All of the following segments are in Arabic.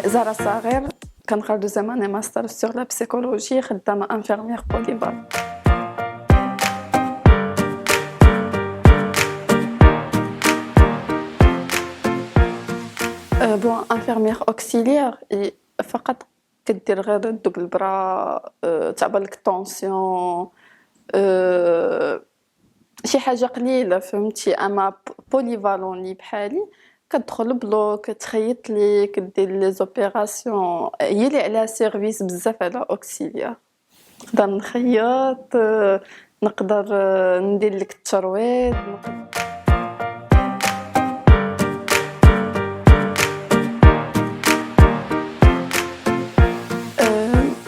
زهرة صغير كنقرا دوزيام اني ماستر سور لا بسيكولوجي خدامة انفيرميير بوليفال. بون انفيرميير اوكسيليير فقط كدير غير دوك البرا تعبر لك الطونسيون شي حاجه قليله فهمتي. اما بوليفالون لي بحالي كتدخل بلوك تخيط لي كدير لي زوبيراسيون هي اللي على سيرفيس بزاف على اوكسيليير. نقدر نخيط نقدر ندير لك الترويض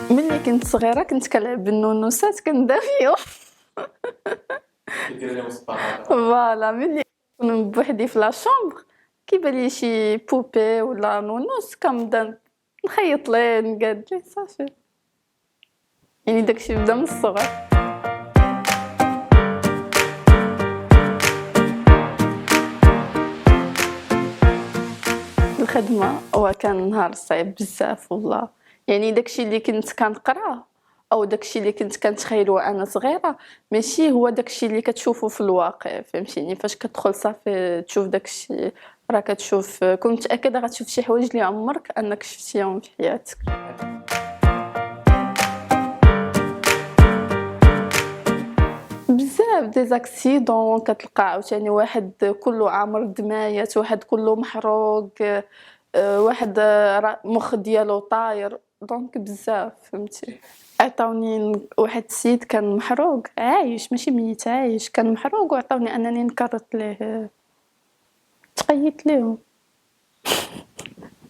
ملي كنت صغيره كنت كنلعب بالنونوسات كندافيو فوالا ملي كنت بوحدي في لا شومبر كيبان لي شي بوبي ولا نونوس كنبدا نخيط ليه نقاد ليه صافي. يعني داكشي بدا من الصغر. الخدمه كان نهار صعيب بزاف والله. يعني داكشي اللي كنت كنقراه او داكشي اللي كنت كنتخيلو وانا صغيره ماشي هو داكشي اللي كتشوفو في الواقع فهمتيني. فاش كتدخل صافي تشوف داكشي راه كتشوف كنت متاكده غتشوف شي حوايج اللي عمرك انك شفتيهم في حياتك. بزاف دي زاكسيدون كتلقى عاوتاني واحد كله عامر دمايات واحد كله محروق واحد مخ ديالو طاير دونك بزاف فهمتي. عطاوني واحد السيد كان محروق عايش ماشي ميت عايش كان محروق وعطاوني انني نكرت ليه تقيت ليهم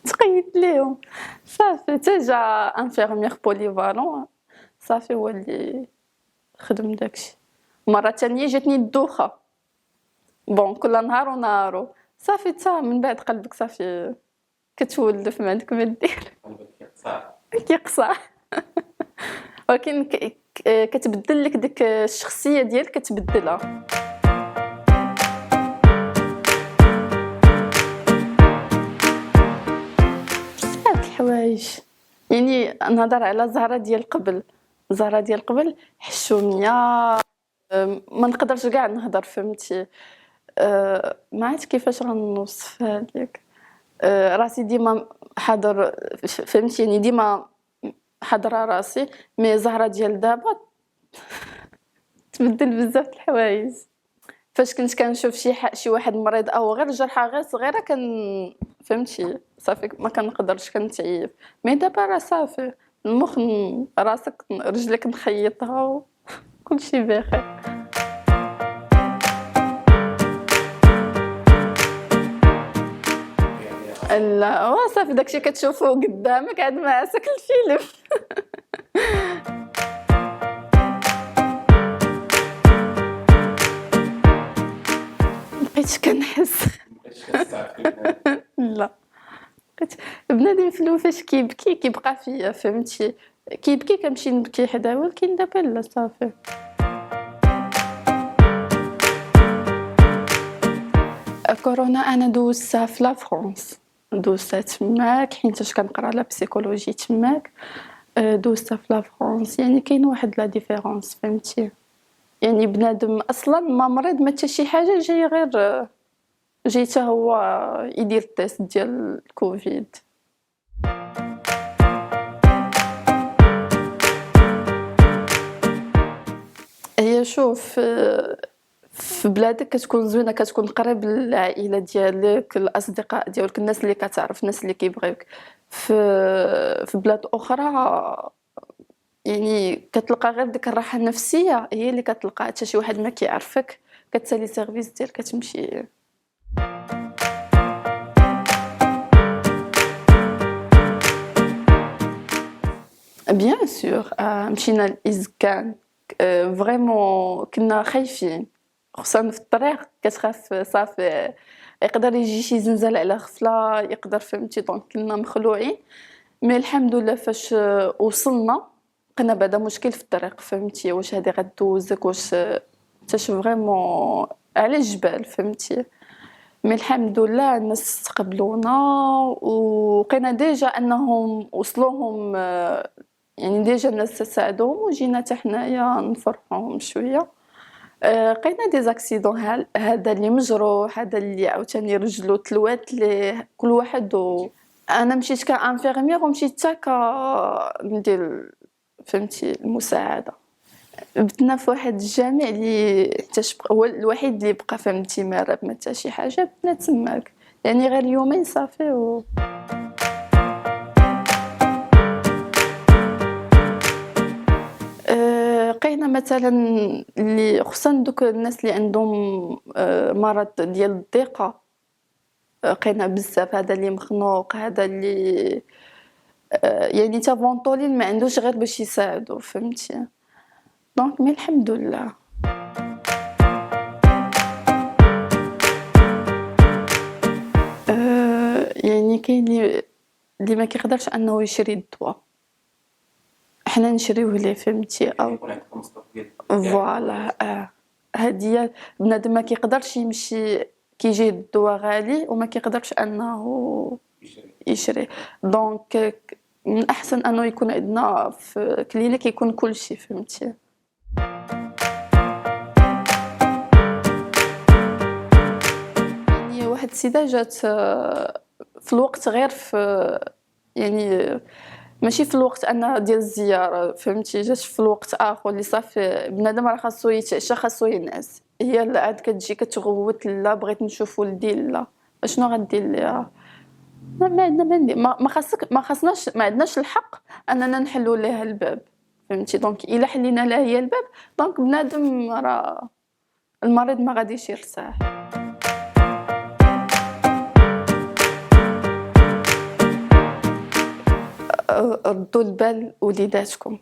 تقيت ليهم صافي تجا انفيرميير بوليفالون صافي هو اللي خدم داكشي. مره ثانيه جاتني الدوخه بون كل نهار ونهارو صافي تا من بعد قلبك صافي كتولف ما عندك ما دير كيقصع ولكن كتبدل لك ديك الشخصيه ديالك كتبدلها. بزاف الحوايج يعني نهضر على زهره ديال قبل. زهره ديال قبل حشوميه ما نقدرش كاع نهضر فهمتي. ما عرفت كيفاش غنوصفها لك. راسي ديما حاضر فهمتيني ديما حاضره راسي مي زهره ديال دابا تبدل بزاف الحوايج. فاش كنت كنشوف شي واحد مريض او غير جرحه غير صغيره كان فهمتي صافي ما كنقدرش كنتعيب. مي دابا راه صافي المخ راسك رجلك نخيطها وكلشي بخير. لا صافي داكشي كتشوفو قدامك عاد ما عساك الفيلم. مبقيتش كنحس لا بقيت بنادم فلو فاش كيبكي كيبقى فيا فهمتي. كيبكي كنمشي نبكي حداه ولكن دابا لا صافي. كورونا انا دوزتها في لا فرنسا دوزتها تماك حيتاش كنقرا لا بسيكولوجي تماك دوزتها في لا فرنسا. يعني كاين واحد لا ديفيرونس فهمتي. يعني بنادم اصلا ما مريض ما حتى شي حاجه جاي غير جاي حتى هو يدير التيست ديال الكوفيد. هي شوف في بلادك كتكون زوينه كتكون قريب للعائله ديالك الاصدقاء ديالك الناس اللي كتعرف الناس اللي كيبغيوك. في بلاد اخرى يعني كتلقى غير ديك الراحه النفسيه هي اللي كتلقى حتى شي واحد ما كيعرفك كتسالي سيرفيس ديالك كتمشي. بيان سور مشينا لإزكان فريمون كنا خايفين خصوصا في الطريق كتخاف صافي يقدر يجي شي زنزال على غفله يقدر فهمتي دونك كنا مخلوعين. مي الحمد لله فاش وصلنا لقينا بعدا مشكل في الطريق فهمتي واش هادي غدوزك واش تاش فريمون على الجبال فهمتي. مي الحمد لله الناس استقبلونا، ولقينا ديجا أنهم وصلوهم يعني ديجا الناس ساعدوهم وجينا حتى حنايا نفرحوهم شوية. لقينا دي زاكسيدون هذا اللي مجروح، هذا اللي عاوتاني رجلو تلوات ليه، كل واحد أنا مشيت كانفيرميير ومشيت حتى ندير فهمتي المساعدة. بتنا في واحد الجامع اللي هو الوحيد اللي بقى فهمتي مارب ما حتى شي حاجة، بتنا تماك يعني غير يومين صافي لقينا مثلا اللي خصوصا دوك الناس اللي عندهم مرض ديال الضيقة، لقينا بزاف هذا اللي مخنوق، هذا اللي يعني تا فونطولين ما عندوش غير باش يساعدو فهمتي. دونك مي الحمد لله. يعني كاين اللي ما كيقدرش انه يشري الدواء، حنا نشريوه ليه فهمتي، او يكون عندك مصدر ديال فوالا. هادي بنادم ما كيقدرش يمشي كيجي الدواء غالي وما كيقدرش انه يشري. دونك من الاحسن انه يكون عندنا في كلينيك يكون كل شيء فهمتي. يعني واحد السيده جات في الوقت غير في يعني ماشي في الوقت انا ديال الزياره فهمتي، جات في الوقت اخر اللي صافي بنادم راه خاصو يتعشى خاصو ينعس، هي اللي عاد كتجي كتغوت لا بغيت نشوف ولدي لا شنو غندير ليها. ما عندنا ما خاصناش ما عندناش الحق اننا نحلوا ليها الباب فهمتي. دونك الا حلينا لها هي الباب دونك بنادم راه المريض ما غاديش يرتاح. ردوا البال وليداتكم.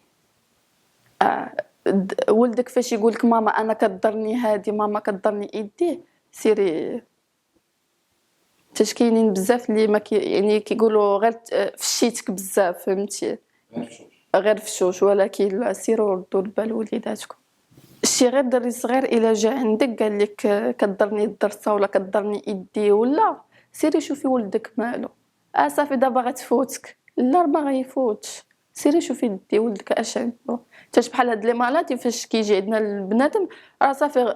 ولدك فاش يقولك ماما انا كضرني هادي ماما كضرني يديه سيري. كاينين بزاف اللي ما يعني كيقولوا غير فشيتك بزاف فهمتي، غير فشوش، ولكن لا سيروا ردوا البال وليداتكم. شي غير دري صغير الا جا عندك قال لك كضرني الدرسه ولا كضرني يدي ولا سيري شوفي ولدك مالو. صافي دابا غتفوتك، لا ما غيفوتش، سيري شوفي دي ولدك اش عنده. حتى بحال هاد لي مالاتي فاش كيجي عندنا البنادم راه صافي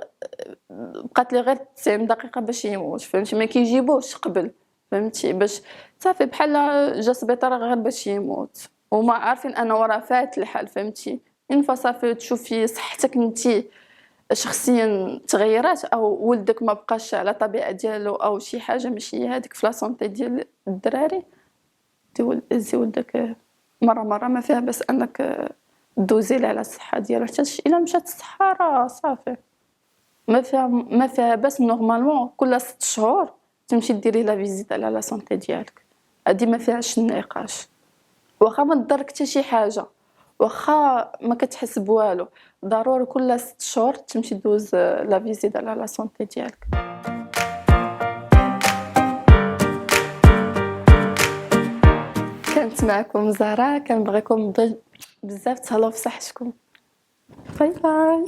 بقات لي غير 90 دقيقه باش يموت فهمتي، ما كيجيبوش قبل فهمتي، باش صافي بحال جا سبيطار غير باش يموت وما عارفين انا وراه فات الحال فهمتي. من صافي تشوفي صحتك انتي شخصيا تغيرات او ولدك ما بقاش على الطبيعه ديالو او شي حاجه ماشي هذيك في لا سونتي ديال الدراري، زي ولدك مره ما فيها بس انك دوزي ليه على الصحه ديالو حتى الا مشات الصحه راه صافي ما فيها بس. نورمالمون كل 6 شهور تمشي ديري لا فيزيت على لا سونتي ديالك، هادي ما فيهاش النقاش. واخا ما تضرك حتى شي حاجه، واخا ما كتحس بوالو، ضروري كل 6 شهور تمشي دوز لا فيزيت على لا سونتي ديالك. كانت معكم زهرة، كنبغيكم بزاف تهلاو في صحتكم. باي باي.